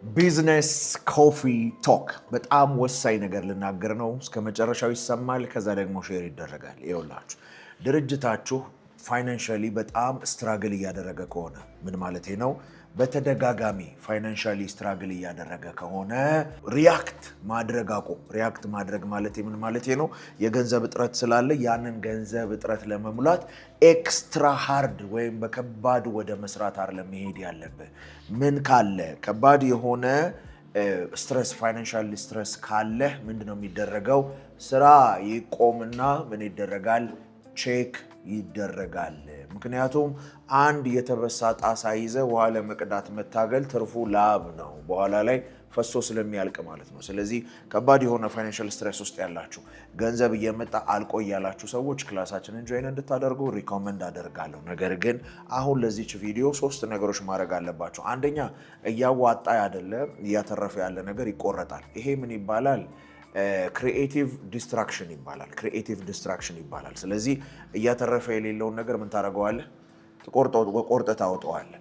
ቢዝነስ ኮፊ ቶክ በጣም ወሳኝ ነገር ልናገር ነው። እስከ መጨረሻው ይሰማል፣ ከዛ ደግሞ ሼር ይደረጋል። ይኸውላችሁ ድርጅታችሁ ፋይናንሻሊ በጣም ስትራግል እያደረገ ከሆነ ምን ማለት ነው? በተደጋጋሚ ፋይናንሻሊ ስትራግል እያደረገ ከሆነ ሪያክት ማድረግ አቁም። ሪያክት ማድረግ ማለት ምን ማለት ነው? የገንዘብ እጥረት ስላለ ያንን ገንዘብ እጥረት ለመሙላት ኤክስትራ ሃርድ ወይም በከባድ ወደ መስራት አይደለም መሄድ ያለብህ። ምን ካለ ከባድ የሆነ ስትረስ ፋይናንሻል ስትረስ ካለ ምንድነው የሚደረገው? ስራ ይቆምና ምን ይደረጋል? ቼክ ይደረጋል። ምክንያቱም አንድ የተበሳ ጣሳ ይዘ ውሃ ለመቅዳት መታገል ትርፉ ላብ ነው፣ በኋላ ላይ ፈሶ ስለሚያልቅ ማለት ነው። ስለዚህ ከባድ የሆነ ፋይናንሻል ስትሬስ ውስጥ ያላችሁ ገንዘብ እየመጣ አልቆይ ያላችሁ ሰዎች ክላሳችንን ጆይን እንድታደርጉ ሪኮመንድ አደርጋለሁ። ነገር ግን አሁን ለዚች ቪዲዮ 3 ነገሮች ማድረግ አለባቸው። አንደኛ እያዋጣ አይደለም እያተረፈ ያለ ነገር ይቆረጣል። ይሄ ምን ይባላል? ክሪኤቲቭ ዲስትራክሽን ይባላል። ክሪኤቲቭ ዲስትራክሽን ይባላል። ስለዚህ እያተረፈ የሌለውን ነገር ምን ታደርገዋለህ? ቆርጠህ ታወጣዋለህ።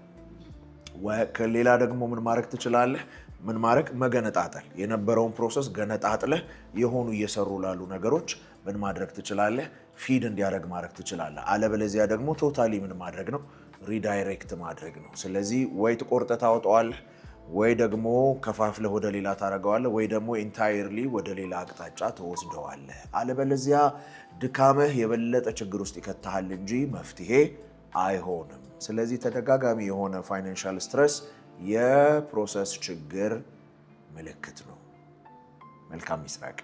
ሌላ ደግሞ ምን ማድረግ ትችላለህ? ምን ማድረግ? መገነጣጠል። የነበረውን ፕሮሰስ ገነጣጥለህ የሆኑ እየሰሩ ላሉ ነገሮች ምን ማድረግ ትችላለህ? ፊድ እንዲያደርግ ማድረግ ትችላለህ። አለበለዚያ ደግሞ ቶታሊ ምን ማድረግ ነው? ሪዳይሬክት ማድረግ ነው። ስለዚህ ወይ ትቆርጠህ ታወጣዋለህ ወይ ደግሞ ከፋፍለህ ወደ ሌላ ታረጋዋለህ ወይ ደግሞ ኢንታየርሊ ወደ ሌላ አቅጣጫ ተወስደዋለህ። አለበለዚያ ድካምህ የበለጠ ችግር ውስጥ ይከተሃል እንጂ መፍትሄ አይሆንም። ስለዚህ ተደጋጋሚ የሆነ ፋይናንሻል ስትረስ የፕሮሰስ ችግር ምልክት ነው። መልካም ይስራቅ።